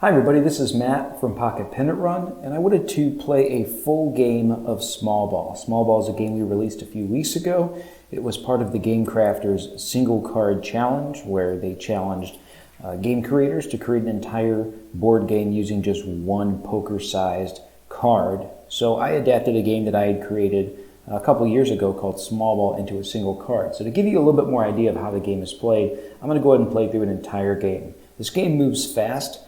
Hi everybody, this is Matt from Pocket Pennant Run, and I wanted to play a full game of Small Ball. Small Ball is a game we released a few weeks ago. It was part of the Game Crafters Single Card Challenge, where they challenged game creators to create an entire board game using just one poker-sized card. So I adapted a game that I had created a couple years ago called Small Ball into a single card. So to give you a little bit more idea of how the game is played, I'm going to go ahead and play through an entire game. This game moves fast.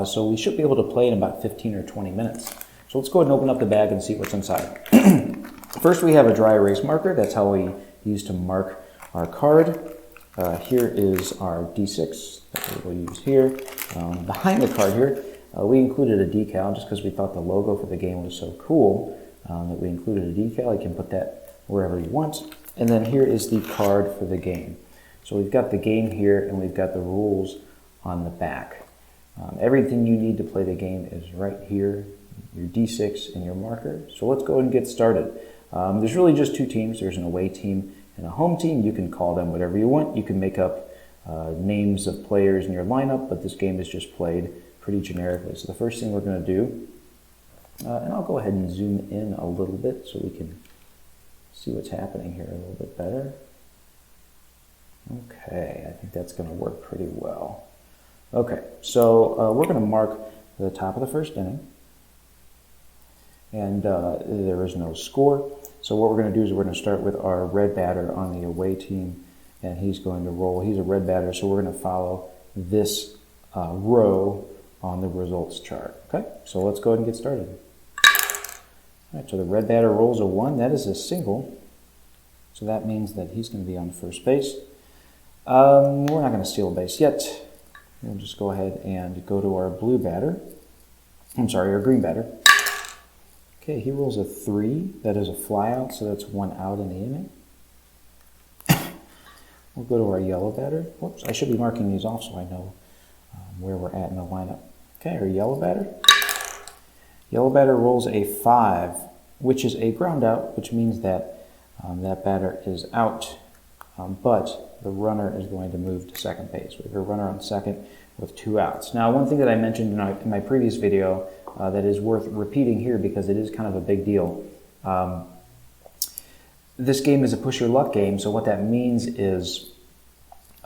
So we should be able to play in about 15 or 20 minutes. So let's go ahead and open up the bag and see what's inside. First we have a dry erase marker. That's how we use to mark our card. Here is our D6 that we will use here. Behind the card here, we included a decal just because we thought the logo for the game was so cool that we included a decal. You can put that wherever you want. And then here is the card for the game. So we've got the game here and we've got the rules on the back. Everything you need to play the game is right here, your D6 and your marker. So let's go ahead and get started. There's really just two teams. There's an away team and a home team. You can call them whatever you want. You can make up names of players in your lineup, but this game is just played pretty generically. So the first thing we're going to do, and I'll go ahead and zoom in a little bit so we can see what's happening here a little bit better. Okay, I think that's going to work pretty well. Okay, so we're going to mark the top of the first inning, and there is no score. So what we're going to do is we're going to start with our red batter on the away team, and he's going to roll. He's a red batter, so we're going to follow this row on the results chart. Okay, so let's go ahead and get started. All right, so the red batter rolls a 1. That is a single, so that means that he's going to be on first base. We're not going to steal a base yet. We'll just go ahead and go to our blue batter. I'm sorry, our green batter. Okay, he rolls a 3. That is a flyout, so that's 1 out in the inning. We'll go to our yellow batter. Whoops, I should be marking these off so I know where we're at in the lineup. Okay, our yellow batter. Yellow batter rolls a 5, which is a ground out, which means that that batter is out. But the runner is going to move to second base. We have a runner on second with 2 outs. Now, one thing that I mentioned in my previous video that is worth repeating here because it is kind of a big deal. This game is a push your luck game, so what that means is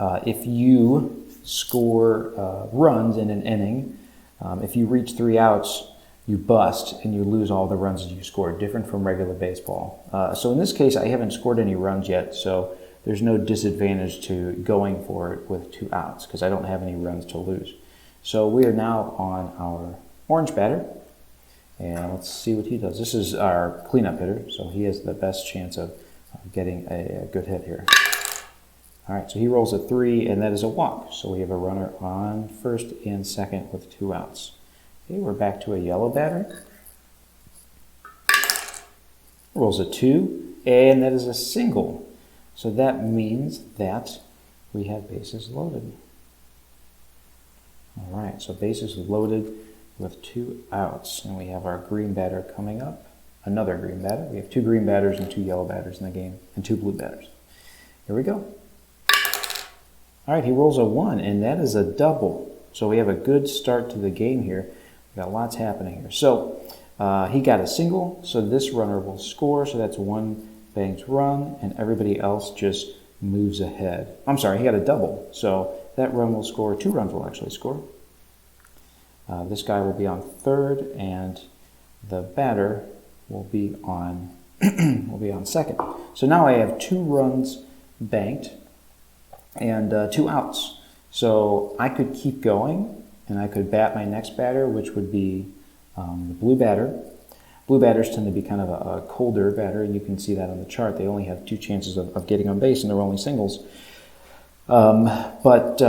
if you score runs in an inning, if you reach 3 outs, you bust and you lose all the runs that you scored, different from regular baseball. So in this case, I haven't scored any runs yet, so there's no disadvantage to going for it with 2 outs because I don't have any runs to lose. So we are now on our orange batter, and let's see what he does. This is our cleanup hitter, so he has the best chance of getting a good hit here. All right, so he rolls a 3, and that is a walk. So we have a runner on first and second with 2 outs. Okay, we're back to a yellow batter. Rolls a 2, and that is a single. So that means that we have bases loaded. All right, so bases loaded with 2 outs. And we have our green batter coming up. Another green batter. We have 2 green batters and 2 yellow batters in the game, and 2 blue batters. Here we go. All right, he rolls a 1, and that is a double. So we have a good start to the game here. We've got lots happening here. So he got a single, so this runner will score. So that's 1 banked run, and everybody else just moves ahead. I'm sorry, he got a double, so that run will score. 2 runs will actually score. This guy will be on third, and the batter will be on second. So now I have 2 runs banked and 2 outs. So I could keep going, and I could bat my next batter, which would be the blue batter. Blue batters tend to be kind of a colder batter, and you can see that on the chart. They only have 2 chances of getting on base, and they're only singles. But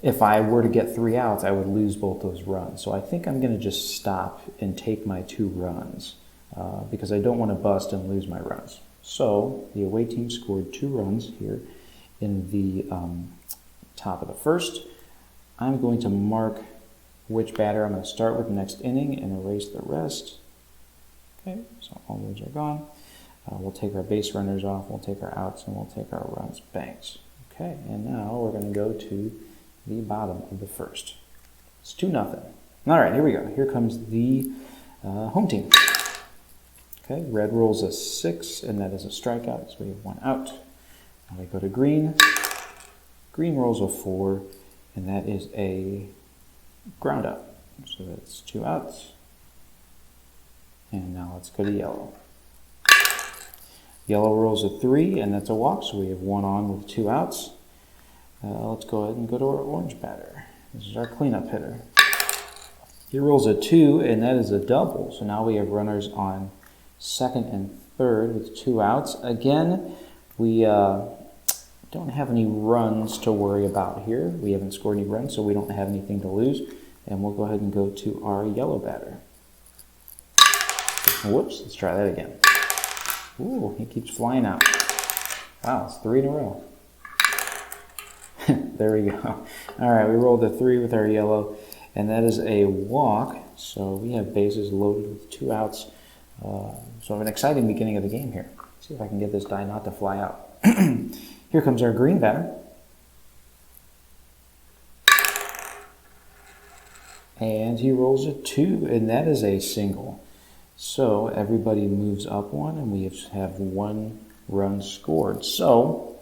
if I were to get 3 outs, I would lose both those runs. So I think I'm going to just stop and take my 2 runs because I don't want to bust and lose my runs. So the away team scored 2 runs here in the top of the first. I'm going to mark which batter I'm going to start with next inning and erase the rest. Okay, so all those are gone. We'll take our base runners off, we'll take our outs, and we'll take our runs banked. Okay, and now we're going to go to the bottom of the first. It's 2-0. All right, here we go. Here comes the home team. Okay, red rolls a 6, and that is a strikeout, so we have 1 out. Now we go to green. Green rolls a 4, and that is a ground out. So that's 2 outs. And now let's go to yellow. Yellow rolls a 3, and that's a walk, so we have 1 on with 2 outs. Let's go ahead and go to our orange batter. This is our cleanup hitter. He rolls a 2, and that is a double. So now we have runners on second and third with 2 outs. Again, we don't have any runs to worry about here. We haven't scored any runs, so we don't have anything to lose. And we'll go ahead and go to our yellow batter. Whoops, let's try that again. Ooh, he keeps flying out. Wow, it's 3 in a row. There we go. All right, we rolled a 3 with our yellow, and that is a walk. So we have bases loaded with 2 outs. So an exciting beginning of the game here. Let's see if I can get this die not to fly out. Here comes our green batter. And he rolls a 2, and that is a single. So everybody moves up 1, and we have 1 run scored. So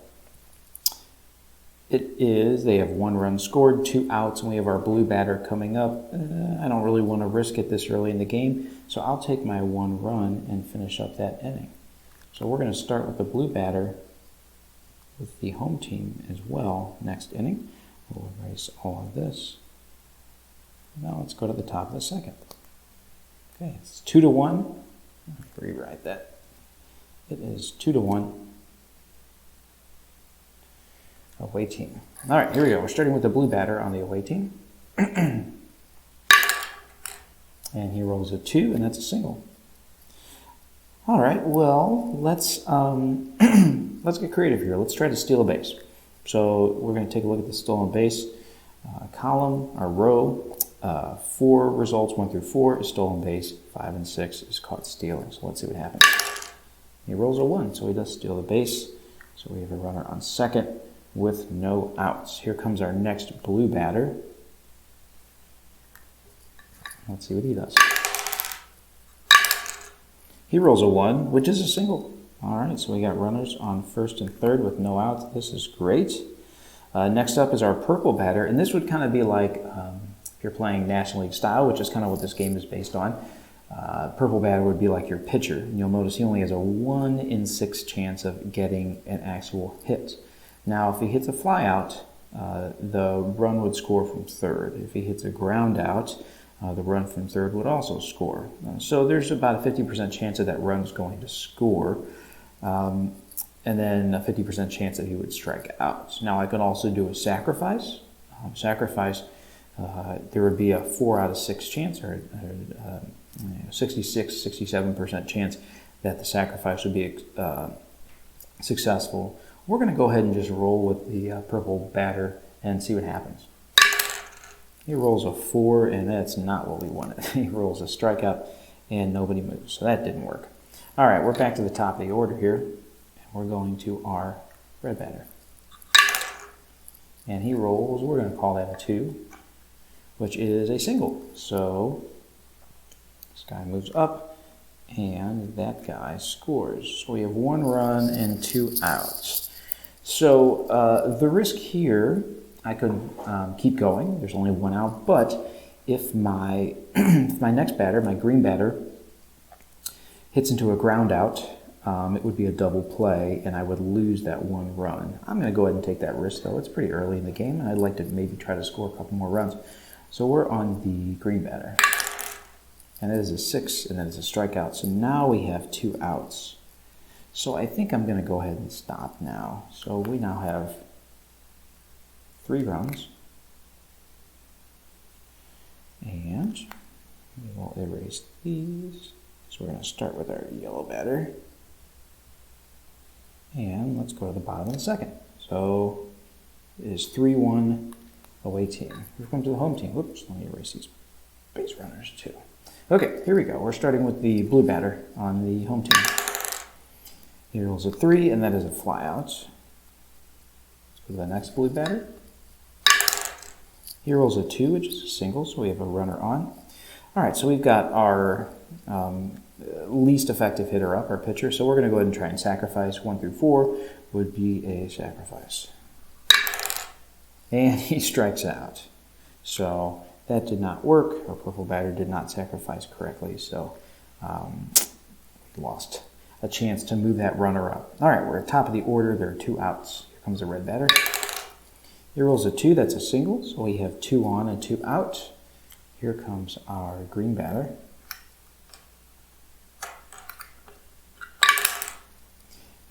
they have 1 run scored, 2 outs, and we have our blue batter coming up. I don't really want to risk it this early in the game, so I'll take my 1 run and finish up that inning. So we're going to start with the blue batter with the home team as well next inning. We'll erase all of this. Now let's go to the top of the second. Okay, it's 2-1. Rewrite that. It is 2-1. Away team. All right, here we go. We're starting with the blue batter on the away team. And he rolls a 2, and that's a single. All right, well, let's get creative here. Let's try to steal a base. So we're going to take a look at the stolen base column, our row. 4 results, 1 through 4 is stolen base. 5 and 6 is caught stealing. So let's see what happens. He rolls a 1, so he does steal the base. So we have a runner on second with no outs. Here comes our next blue batter. Let's see what he does. He rolls a 1, which is a single. All right, so we got runners on first and third with no outs. This is great. Next up is our purple batter, and this would kind of be like if you're playing National League style, which is kind of what this game is based on. Purple batter would be like your pitcher, and you'll notice he only has a 1 in 6 chance of getting an actual hit. Now, if he hits a fly out, the run would score from third. If he hits a ground out, the run from third would also score. So there's about a 50% chance that run's going to score, and then a 50% chance that he would strike out. Now, I could also do a sacrifice. There would be a 4 out of 6 chance, or 66, 67% chance that the sacrifice would be successful. We're going to go ahead and just roll with the purple batter and see what happens. He rolls a 4, and that's not what we wanted. He rolls a strikeout, and nobody moves, so that didn't work. All right, we're back to the top of the order here, and we're going to our red batter. And he rolls, we're going to call that a 2, which is a single. So this guy moves up, and that guy scores. So we have 1 run and 2 outs. So the risk here, I could keep going. There's only 1 out, but if my if my next batter, my green batter, hits into a ground out, it would be a double play, and I would lose that 1 run. I'm going to go ahead and take that risk, though. It's pretty early in the game, and I'd like to maybe try to score a couple more runs. So we're on the green batter, and that is a 6, and that is a strikeout. So now we have 2 outs. So I think I'm going to go ahead and stop now. So we now have 3 runs, and we will erase these. So we're going to start with our yellow batter, and let's go to the bottom of the second. So it is 3-1 away team. Here comes the home team. Whoops, let me erase these base runners too. Okay, here we go. We're starting with the blue batter on the home team. He rolls a 3, and that is a fly out. Let's go to the next blue batter. He rolls a 2, which is a single, so we have a runner on. All right, so we've got our least effective hitter up, our pitcher. So we're going to go ahead and try and sacrifice. 1 through 4 would be a sacrifice. And he strikes out. So that did not work. Our purple batter did not sacrifice correctly, so we lost a chance to move that runner up. All right, we're at top of the order. There are 2 outs. Here comes the red batter. He rolls a 2. That's a single, so we have 2 on and 2 out. Here comes our green batter.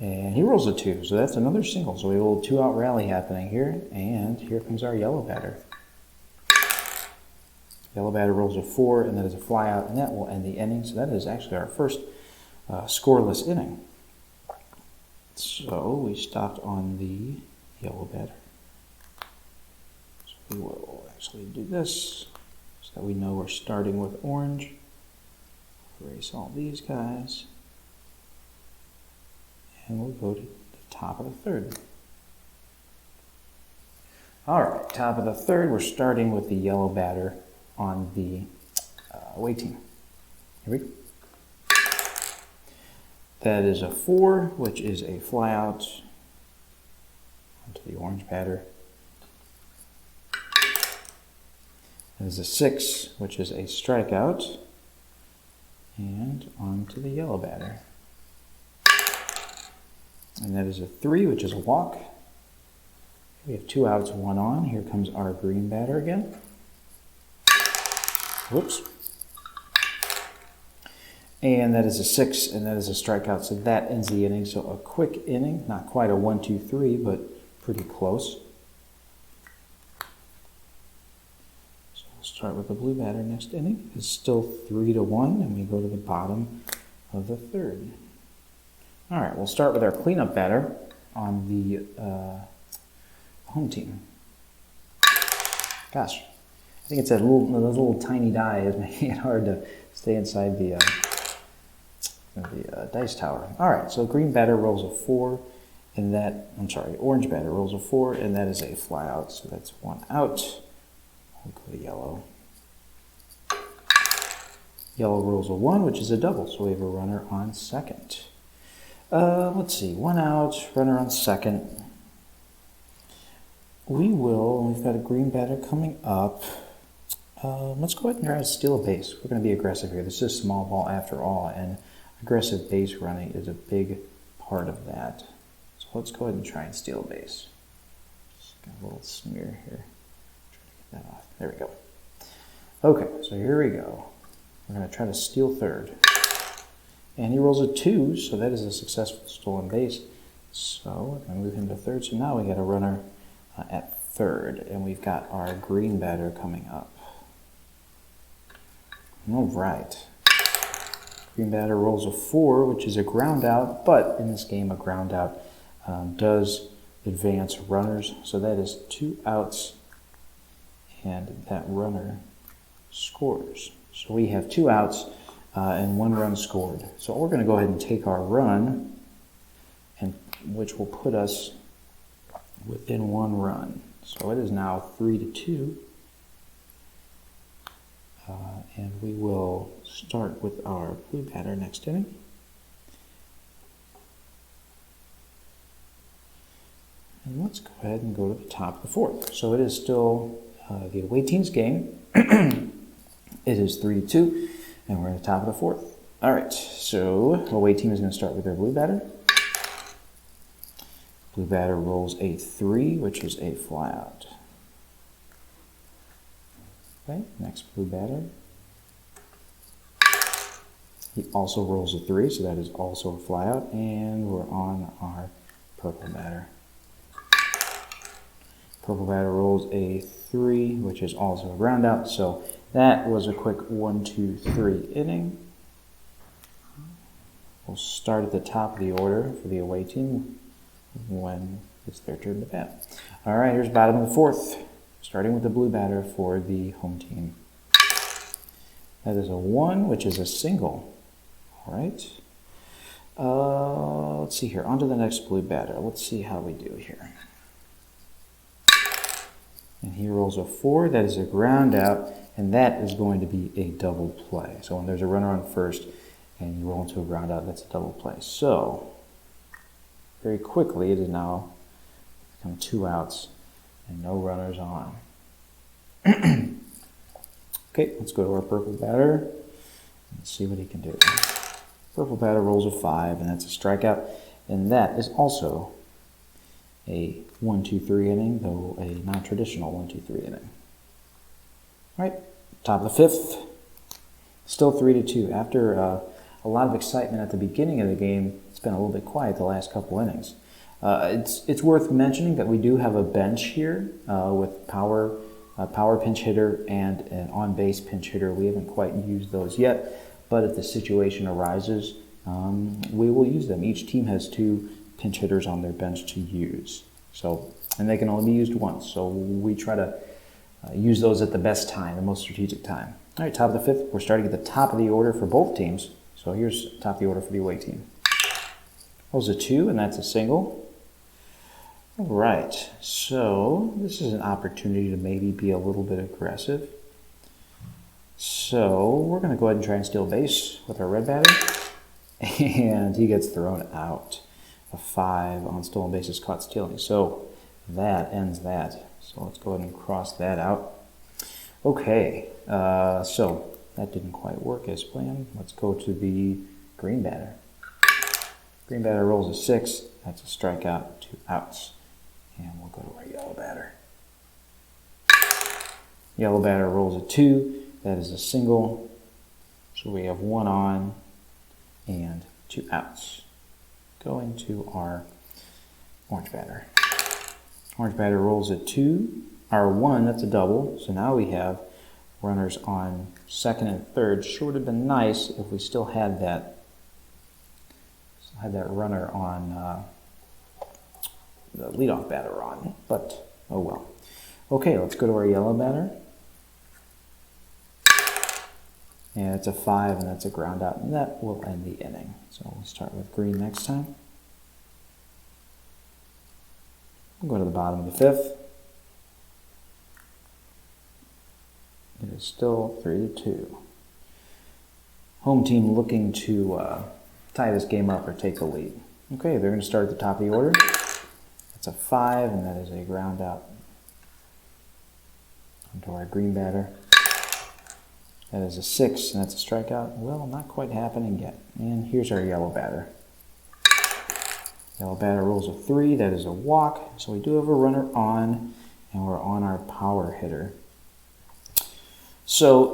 And he rolls a 2, so that's another single. So we have a little 2-out rally happening here. And here comes our yellow batter. Yellow batter rolls a 4, and that is a fly out, and that will end the inning. So that is actually our first scoreless inning. So we stopped on the yellow batter. So we will actually do this so that we know we're starting with orange. Erase all these guys. And we'll go to the top of the third. All right, top of the third, we're starting with the yellow batter on the away team. Here we go. That is a 4, which is a flyout. Onto the orange batter. That is a 6, which is a strikeout. And onto the yellow batter. And that is a 3, which is a walk. We have 2 outs, 1 on. Here comes our green batter again. Whoops. And that is a 6, and that is a strikeout. So that ends the inning. So a quick inning, not quite a 1, 2, 3, but pretty close. So we'll start with the blue batter next inning. It's still 3-1, and we go to the bottom of the third. All right, we'll start with our cleanup batter on the home team. Gosh, I think it's that little tiny die is making it hard to stay inside the dice tower. All right, so green batter rolls a 4, and orange batter rolls a 4, and that is a fly out, so that's 1 out. We'll go to yellow. Yellow rolls a 1, which is a double, so we have a runner on second. Let's see, 1 out, runner on second. We've got a green batter coming up. Let's go ahead and try to steal a base. We're going to be aggressive here. This is small ball after all, and aggressive base running is a big part of that. So let's go ahead and try and steal a base. Just got a little smear here. Try to get that off. There we go. Okay, so here we go. We're going to try to steal third. And he rolls a 2, so that is a successful stolen base. So we're going to move him to third. So now we got a runner at third, and we've got our green batter coming up. All right. Green batter rolls a 4, which is a ground out, but in this game, a ground out does advance runners. So that is 2 outs, and that runner scores. So we have 2 outs. And 1 run scored. So we're going to go ahead and take our run, which will put us within 1 run. So it is now 3-2. And we will start with our blue batter next inning. And let's go ahead and go to the top of the fourth. So it is still the away team's game. It is 3-2. And we're at the top of the fourth. All right, so away team is going to start with their blue batter. Blue batter rolls a 3, which is a flyout. Okay, next blue batter. He also rolls a 3, so that is also a flyout. And we're on our purple batter. Purple batter rolls a 3, which is also a ground out. So that was a quick 1, 2, 3 inning. We'll start at the top of the order for the away team when it's their turn to bat. All right, here's bottom of the fourth, starting with the blue batter for the home team. That is a 1, which is a single. All right. Let's see here. On to the next blue batter. Let's see how we do here. And he rolls a 4. That is a ground out, and that is going to be a double play. So when there's a runner on first and you roll into a ground out, that's a double play. So very quickly, it is now become 2 outs and no runners on. Okay, let's go to our purple batter and see what he can do. Purple batter rolls a 5, and that's a strikeout. And that is also a 1-2-3 inning, though a non-traditional 1-2-3 inning. All right, top of the 5th, still 3-2. After a lot of excitement at the beginning of the game, it's been a little bit quiet the last couple innings. It's worth mentioning that we do have a bench here with power pinch hitter and an on-base pinch hitter. We haven't quite used those yet, but if the situation arises, we will use them. Each team has 2 pinch hitters on their bench to use. And they can only be used once. So we try to use those at the best time, the most strategic time. All right, top of the 5th. We're starting at the top of the order for both teams. So here's top of the order for the away team. Rolls a 2, and that's a single. All right, so this is an opportunity to maybe be a little bit aggressive. So we're going to go ahead and try and steal base with our red batter. And he gets thrown out. A 5 on stolen bases caught stealing. So that ends that. So let's go ahead and cross that out. Okay, so that didn't quite work as planned. Let's go to the green batter. Green batter rolls a 6. That's a strikeout, 2 outs. And we'll go to our yellow batter. Yellow batter rolls a 2. That is a single. So we have 1 on and 2 outs. Going to our orange batter. Orange batter rolls a 2. Our 1, that's a double. So now we have runners on second and third. Sure would have been nice if we still had that runner on the leadoff batter on, but oh well. Okay, let's go to our yellow batter. And it's a 5, and that's a ground out, and that will end the inning. So we'll start with green next time. We'll go to the bottom of the 5th. It is still 3-2. Home team looking to tie this game up or take the lead. Okay, they're going to start at the top of the order. That's a 5, and that is a ground out. Onto our green batter. That is a 6, and that's a strikeout. Well, not quite happening yet. And here's our yellow batter. Yellow batter rolls a 3. That is a walk. So we do have a runner on, and we're on our power hitter. So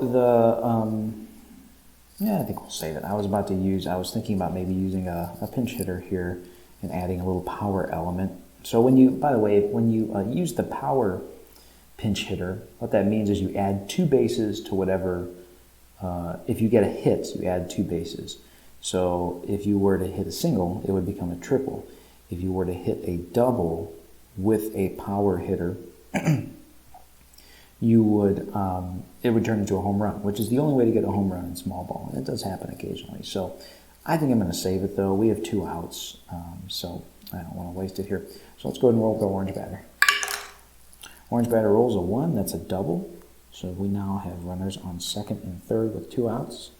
I think we'll save it. I was thinking about maybe using a pinch hitter here and adding a little power element. So when you use the power pinch hitter, what that means is you add 2 bases to whatever. If you get a hit, you add 2 bases. So if you were to hit a single, it would become a triple. If you were to hit a double with a power hitter, it would turn into a home run, which is the only way to get a home run in small ball. And it does happen occasionally. So I think I'm going to save it, though. We have 2 outs, so I don't want to waste it here. So let's go ahead and roll the orange batter. Orange batter rolls a 1. That's a double. So we now have runners on second and third with 2 outs.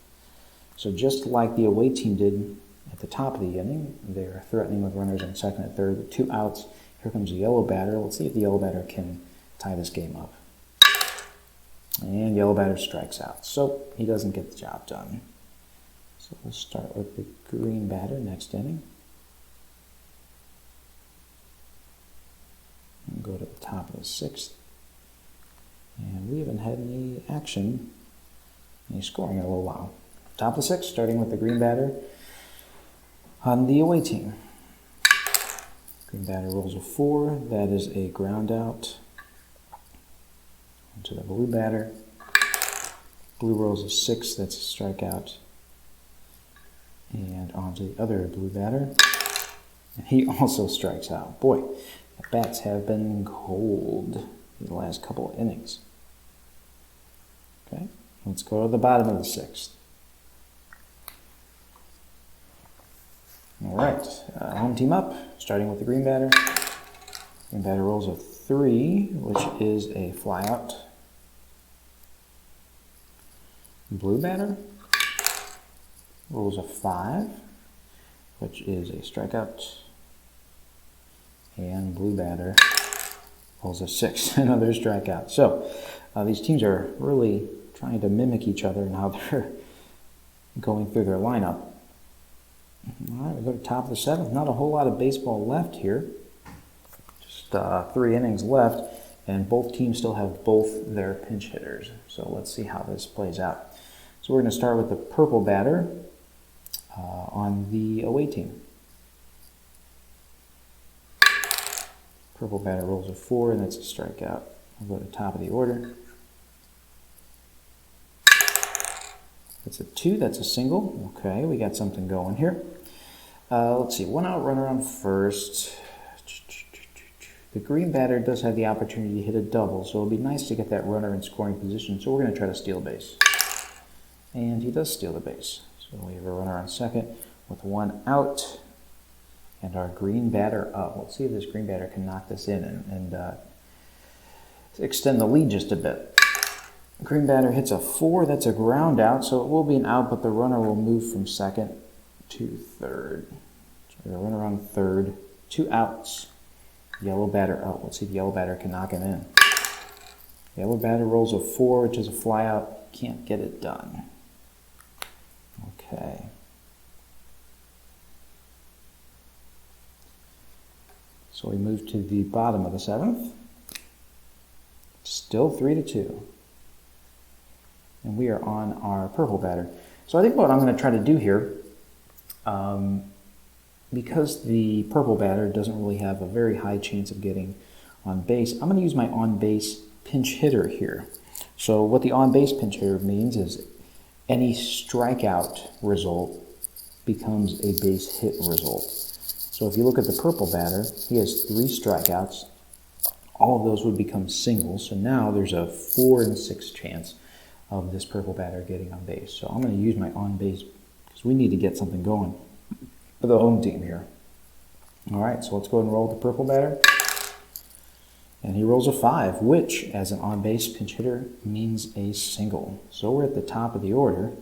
So just like the away team did at the top of the inning, they're threatening with runners on second and third with 2 outs. Here comes the yellow batter. Let's see if the yellow batter can tie this game up. And yellow batter strikes out. So he doesn't get the job done. So we'll start with the green batter next inning. And go to the top of the 6th. And we haven't had any action, any scoring in a little while. Top of the 6th, starting with the green batter on the away team. Green batter rolls a 4. That is a ground out. Onto the blue batter. Blue rolls a 6. That's a strikeout. And onto the other blue batter. And he also strikes out. Boy, the bats have been cold in the last couple of innings. Okay, let's go to the bottom of the 6th. All right, home team up, starting with the green batter. Green batter rolls a 3, which is a flyout. Blue batter rolls a 5, which is a strikeout. And blue batter rolls a 6, another strikeout. So these teams are really trying to mimic each other in how they're going through their lineup. All right, we go to top of the 7th. Not a whole lot of baseball left here. Just 3 innings left, and both teams still have both their pinch hitters. So let's see how this plays out. So we're going to start with the purple batter on the away team. Purple batter rolls a 4, and that's a strikeout. We'll go to the top of the order. That's a 2, that's a single. Okay, we got something going here. Let's see, 1 out, runner on first. The green batter does have the opportunity to hit a double, so it'll be nice to get that runner in scoring position. So we're going to try to steal base. And he does steal the base. So we have a runner on second with 1 out. And our green batter up. Let's see if this green batter can knock this in and extend the lead just a bit. Green batter hits a 4. That's a ground out, so it will be an out, but the runner will move from second to third. So we have a runner on third, 2 outs. Yellow batter up. Let's see if the yellow batter can knock him in. Yellow batter rolls a 4, which is a flyout. Can't get it done. Okay. So we move to the bottom of the 7th. Still 3-2. And we are on our purple batter. So I think what I'm going to try to do here, because the purple batter doesn't really have a very high chance of getting on base, I'm going to use my on-base pinch hitter here. So what the on-base pinch hitter means is any strikeout result becomes a base hit result. So if you look at the purple batter, he has 3 strikeouts. All of those would become singles. So now there's a 4 in 6 chance of this purple batter getting on base. So I'm going to use my on base because we need to get something going for the home team here. All right, so let's go ahead and roll the purple batter. And he rolls a 5, which, as an on-base pinch hitter, means a single. So we're at the top of the order.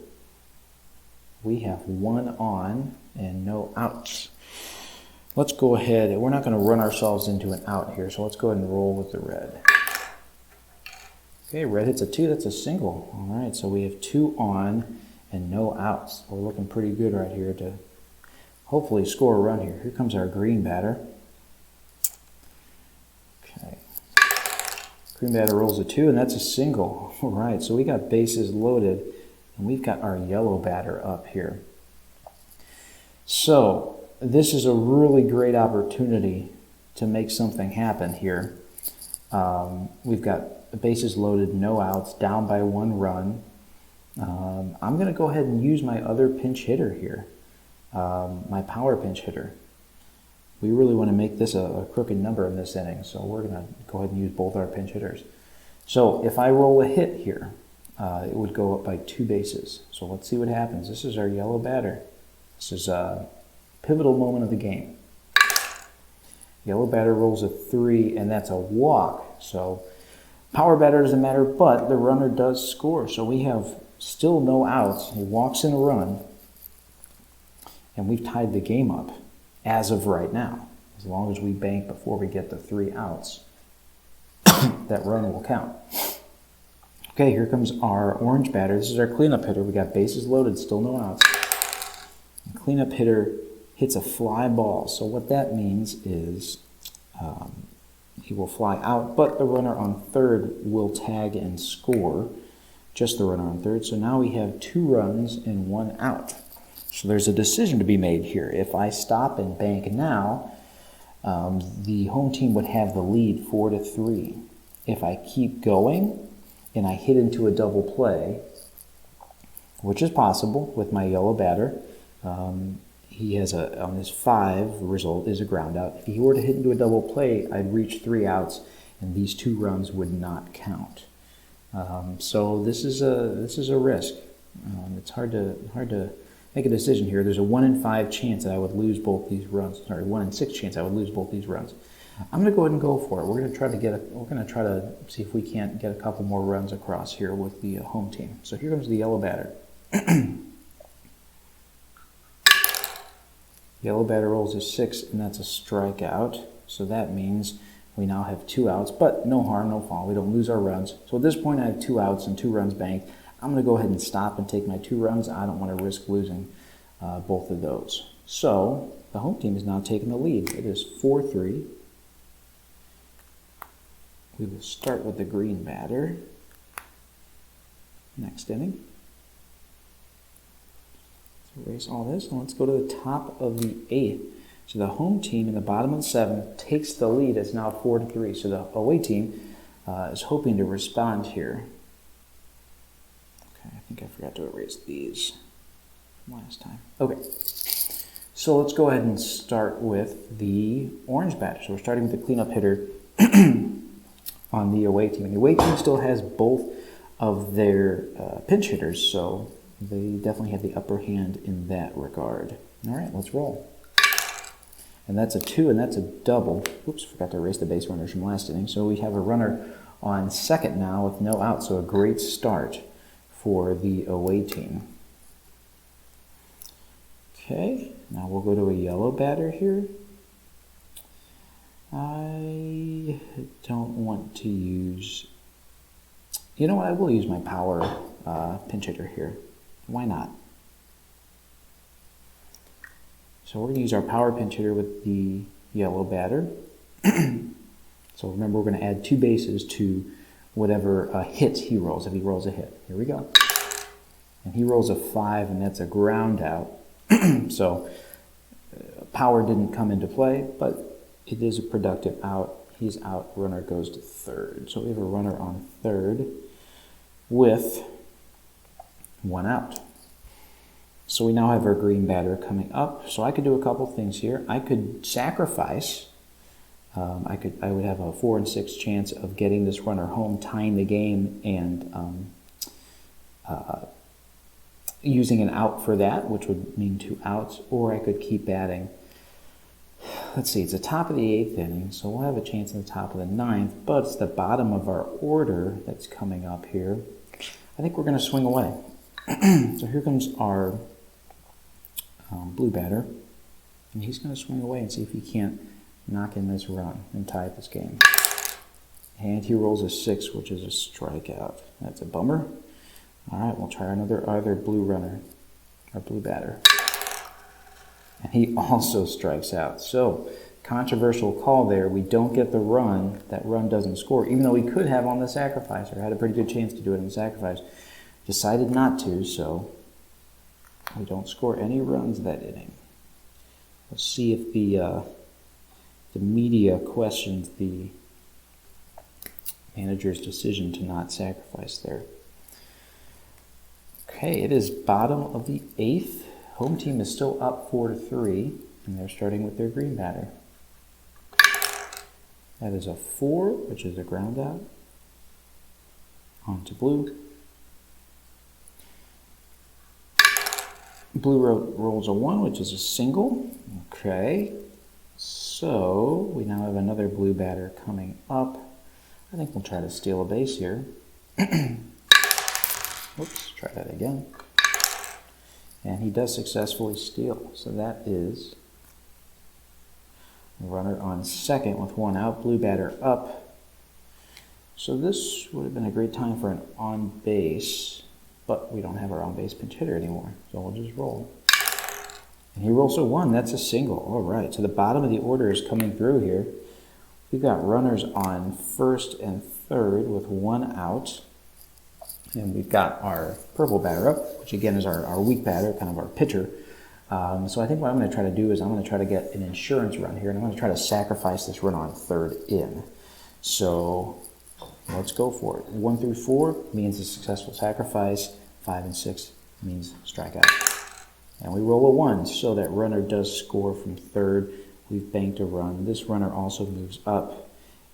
We have 1 on and no outs. Let's go ahead. We're not going to run ourselves into an out here, so let's go ahead and roll with the red. Okay, red hits a 2. That's a single. All right, so we have 2 on and no outs. We're looking pretty good right here to hopefully score a run here. Here comes our green batter. Okay. Green batter rolls a 2, and that's a single. All right, so we got bases loaded, and we've got our yellow batter up here. So this is a really great opportunity to make something happen here. We've got bases loaded, no outs, down by 1 run. I'm going to go ahead and use my other pinch hitter here, my power pinch hitter. We really want to make this a crooked number in this inning, so we're going to go ahead and use both our pinch hitters. So if I roll a hit here, it would go up by 2 bases. So let's see what happens. This is our yellow batter. This is a pivotal moment of the game. Yellow batter rolls a 3, and that's a walk. So power batter doesn't matter, but the runner does score. So we have still no outs. He walks in a run, and we've tied the game up as of right now. As long as we bank before we get the 3 outs, that run will count. Okay, here comes our orange batter. This is our cleanup hitter. We got bases loaded, still no outs. The cleanup hitter hits a fly ball. So what that means is he will fly out, but the runner on third will tag and score. Just the runner on third. So now we have 2 runs and 1 out. So there's a decision to be made here. If I stop and bank now, the home team would have the lead 4-3. If I keep going and I hit into a double play, which is possible with my yellow batter, he has on his 5 result is a ground out. If he were to hit into a double play, I'd reach 3 outs, and these 2 runs would not count. So this is a risk. It's hard to make a decision here. There's a 1 in 5 chance that I would lose both these runs. Sorry, 1 in 6 chance I would lose both these runs. I'm going to go ahead and go for it. We're going to try to see if we can't get a couple more runs across here with the home team. So here comes the yellow batter. Yellow batter rolls a 6, and that's a strikeout. So that means we now have 2 outs, but no harm, no foul. We don't lose our runs. So at this point, I have 2 outs and 2 runs banked. I'm going to go ahead and stop and take my 2 runs. I don't want to risk losing both of those. So the home team is now taking the lead. It is 4-3. We will start with the green batter. Next inning. Let's erase all this, and let's go to the top of the 8th. So the home team in the bottom of the 7th takes the lead. It's now 4-3. So the away team is hoping to respond here. Okay, I think I forgot to erase these from last time. Okay, so let's go ahead and start with the orange batter. So we're starting with the cleanup hitter on the away team. And the away team still has both of their pinch hitters, so they definitely have the upper hand in that regard. All right, let's roll. And that's a 2, and that's a double. Oops, forgot to erase the base runners from last inning. So we have a runner on second now with no out, so a great start for the away team. Okay, now we'll go to a yellow batter here. I don't want to use, you know what, I will use my power pinch hitter here. Why not? So we're going to use our power pinch hitter with the yellow batter. So remember, we're going to add 2 bases to whatever hit he rolls, if he rolls a hit. Here we go. And he rolls a 5, and that's a ground out. So power didn't come into play, but it is a productive out. He's out. Runner goes to third. So we have a runner on third with 1 out. So we now have our green batter coming up. So I could do a couple things here. I could sacrifice. I would have a 4 and 6 chance of getting this runner home, tying the game, and using an out for that, which would mean 2 outs. Or I could keep batting. Let's see, it's the top of the 8th inning, so we'll have a chance in the top of the 9th, but it's the bottom of our order that's coming up here. I think we're going to swing away. So here comes our blue batter, and he's going to swing away and see if he can't knock in this run and tie this game. And he rolls a 6, which is a strikeout. That's a bummer. All right, we'll try another blue runner, or blue batter. And he also strikes out. So, controversial call there. We don't get the run. That run doesn't score, even though we could have on the sacrifice, or had a pretty good chance to do it in the sacrifice. Decided not to, so we don't score any runs that inning. Let's see if the media questions the manager's decision to not sacrifice there. Okay, it is bottom of the 8th. Home team is still up 4-3, and they're starting with their green batter. That is a 4, which is a ground out. On to blue. Blue rolls a 1, which is a single. Okay, so we now have another blue batter coming up. I think we'll try to steal a base here. Oops, try that again. And he does successfully steal. So that is a runner on second with 1 out, blue batter up. So this would have been a great time for an on base, but we don't have our on base pinch hitter anymore. So we'll just roll. And he rolls a 1, that's a single. All right, so the bottom of the order is coming through here. We've got runners on first and third with 1 out. And we've got our purple batter up, which again is our weak batter, kind of our pitcher. So I think what I'm going to try to do is I'm going to try to get an insurance run here, and I'm going to try to sacrifice this run on third in. So let's go for it. 1 through 4 means a successful sacrifice. 5 and 6 means strikeout. And we roll a 1, so that runner does score from third. We've banked a run. This runner also moves up,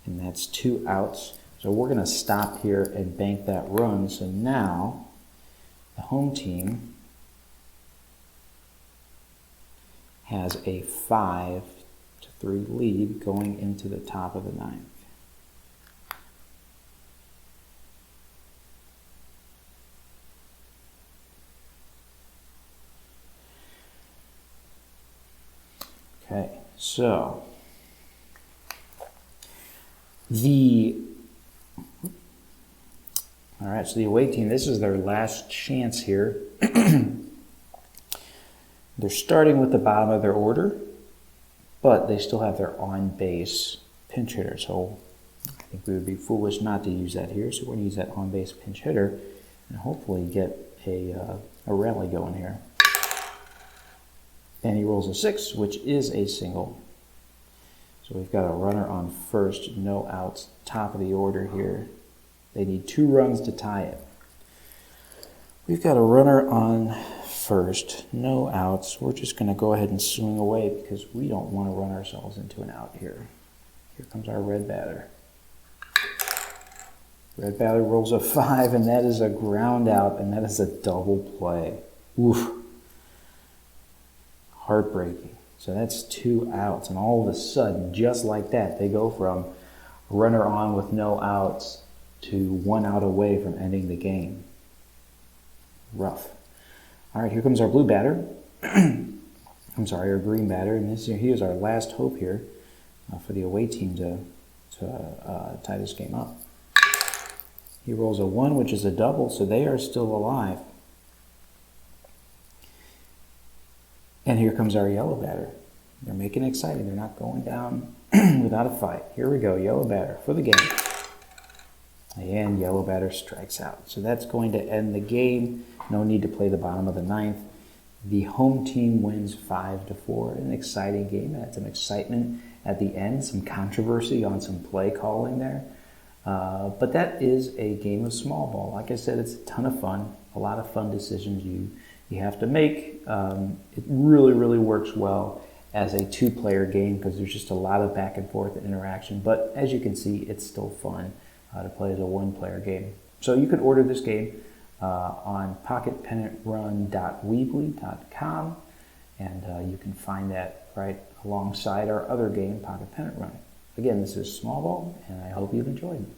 and that's 2 outs. So we're going to stop here and bank that run. So now the home team has a 5-3 6-3 lead going into the top of the ninth. Okay, so the away team, this is their last chance here. They're starting with the bottom of their order, but they still have their on-base pinch hitter. So I think we would be foolish not to use that here. So we're going to use that on-base pinch hitter and hopefully get a rally going here. And he rolls a 6, which is a single. So we've got a runner on first, no outs, top of the order here. They need 2 runs to tie it. We've got a runner on first, no outs. We're just going to go ahead and swing away because we don't want to run ourselves into an out here. Here comes our red batter. Red batter rolls a 5, and that is a ground out, and that is a double play. Oof. Heartbreaking. So that's 2 outs, and all of a sudden, just like that, they go from runner on with no outs to 1 out away from ending the game. Rough. All right, here comes our blue batter. I'm sorry, our green batter, and here's our last hope here for the away team to tie this game up. He rolls a 1, which is a double, so they are still alive. And here comes our yellow batter. They're making it exciting. They're not going down without a fight. Here we go, yellow batter for the game. And yellow batter strikes out. So that's going to end the game. No need to play the bottom of the ninth. The home team wins 5-4. An exciting game. Had some excitement at the end, some controversy on some play calling there. But that is a game of small ball. Like I said, it's a ton of fun. A lot of fun decisions you have to make. It really, really works well as a 2-player game because there's just a lot of back and forth and interaction. But as you can see, it's still fun to play as a 1-player game. So you can order this game on pocketpennintrun.weebly.com, and you can find that right alongside our other game, Pocket Pennant Run. Again, this is Small Ball, and I hope you've enjoyed it.